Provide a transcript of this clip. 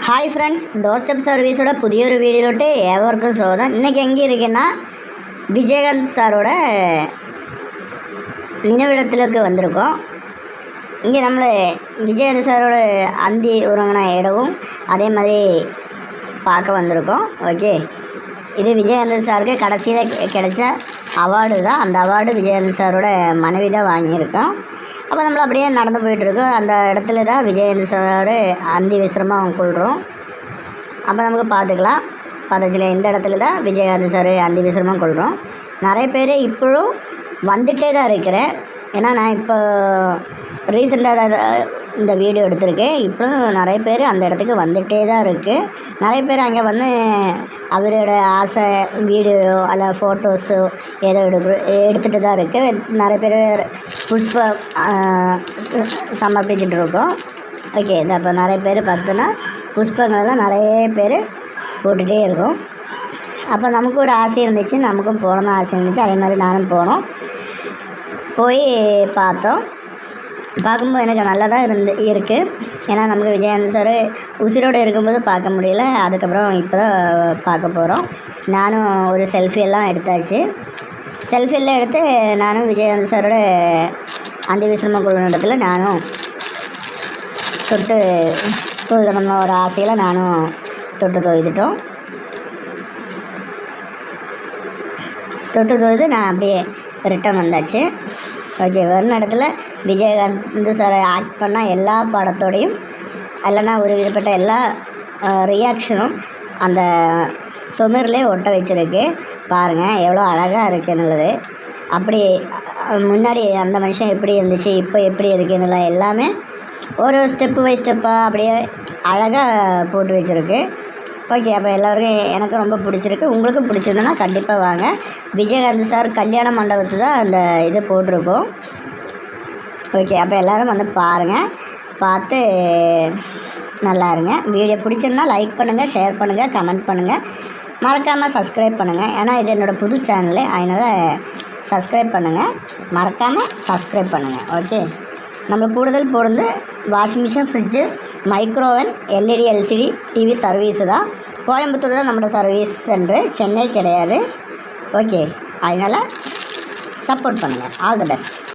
Hi friends, door step சர்வீஸோட புதிய ஒரு வீடியோட்டு ஏவருக்கும் சோதம். இன்றைக்கி எங்கே இருக்குன்னா விஜயகாந்த் சாரோட நினைவிடத்துக்கு வந்திருக்கோம். இங்கே நம்மளை விஜயகாந்த் சாரோட அந்தி உறங்கின இடமும் அதே மாதிரி பார்க்க வந்திருக்கோம். ஓகே, இது விஜயகாந்த் சாருக்கு கடைசியில் கிடைச்ச அவார்டு தான். அந்த அவார்டு விஜயகாந்த் சாரோட மனைவி தான் வாங்கியிருக்கோம். அப்போ நம்மளை அப்படியே நடந்து போயிட்டுருக்கோம். அந்த இடத்துல தான் விஜயகாந்த் சாரோட அந்தி விசிரமாக கொள்கிறோம். அப்போ நமக்கு பார்த்துக்கலாம். பக்கத்தில் இந்த இடத்துல தான் விஜயகாந்த் சார் அந்தி விசிரமாக கொள்கிறோம். நிறைய பேர் இப்போவும் வந்துகிட்டே தான் இருக்கிறேன். ஏன்னா நான் இப்போ ரீசெண்டாக இந்த வீடியோ எடுத்திருக்கேன். இப்போ நிறைய பேர் அந்த இடத்துக்கு வந்துகிட்டே தான் இருக்குது. நிறைய பேர் அங்கே வந்து அவரோட ஆசை வீடியோ அல்ல ஃபோட்டோஸோ ஏதோ எடுத்துகிட்டு தான் இருக்குது. நிறைய பேர் புஷ்பம் சமர்ப்பிச்சுட்டு இருக்கோம். ஓகே, இது அப்போ நிறைய பேர் பார்த்தோன்னா புஷ்பங்கள்லாம் நிறைய பேர் போட்டுகிட்டே இருக்கும். அப்போ நமக்கு ஒரு ஆசை இருந்துச்சு, நமக்கும் போகணும்னு ஆசை இருந்துச்சு. அதே மாதிரி நானும் போய் பார்த்தோம். பார்க்கும்போது எனக்கு நல்லா தான் இருக்குது. ஏன்னா நமக்கு விஜயகாந்த் சார் உசிரோடு இருக்கும்போது பார்க்க முடியல. அதுக்கப்புறம் இப்போ தான் பார்க்க போகிறோம். நானும் ஒரு செல்ஃபியெல்லாம் எடுத்தாச்சு. செல்ஃபியெல்லாம் எடுத்து நானும் விஜயகாந்த் சாரோட அந்தி விசிரம குழு இடத்துல நானும் தொட்டு தோய்தணும்னு ஒரு ஆசையில் நானும் தொட்டு தோய்துட்டோம். தொட்டு தோய்து நான் அப்படியே ரிட்டன் வந்தாச்சு. ஓகே, வரும் இடத்துல விஜயகாந்த் சாரை ஆக்ட் பண்ணால் எல்லா படத்தோடையும் இல்லைன்னா ஒரு விதப்பட்ட எல்லா ரியாக்ஷனும் அந்த சுமர்லேயே ஒட்ட வச்சுருக்கு. பாருங்கள் எவ்வளோ அழகாக இருக்குன்னுள்ளது. அப்படி முன்னாடி அந்த மனுஷன் எப்படி இருந்துச்சு, இப்போ எப்படி இருக்குன்னுல எல்லாமே ஒரு ஸ்டெப்பு பை ஸ்டெப்பாக அப்படியே அழகாக போட்டு வச்சுருக்கு. ஓகே, அப்போ எல்லோருக்கும் எனக்கு ரொம்ப பிடிச்சிருக்கு. உங்களுக்கும் பிடிச்சிருந்ததுன்னா கண்டிப்பாக வாங்க. விஜயகாந்த் சார் கல்யாண மண்டபத்து தான் அந்த இது போட்டிருக்கோம். ஓகே, அப்போ எல்லோரும் வந்து பாருங்கள், பார்த்து நல்லா இருங்க. வீடியோ பிடிச்சிருந்தா லைக் பண்ணுங்கள், ஷேர் பண்ணுங்கள், கமெண்ட் பண்ணுங்கள், மறக்காமல் சப்ஸ்கிரைப் பண்ணுங்கள். ஏன்னா இது என்னோடய புது சேனலு, அதனால் சப்ஸ்கிரைப் பண்ணுங்கள், மறக்காமல் சப்ஸ்கிரைப் பண்ணுங்கள். ஓகே, நம்மளுக்கு கூடுதல் பொருந்து washing machine, fridge, micro oven, LED LCD TV service தான். கோயம்புத்தூர் தான் நம்மளோட சர்வீஸ் சென்ட்ரு, சென்னை கிடையாது. ஓகே, அதனால் சப்போர்ட் பண்ணுங்கள். All the best.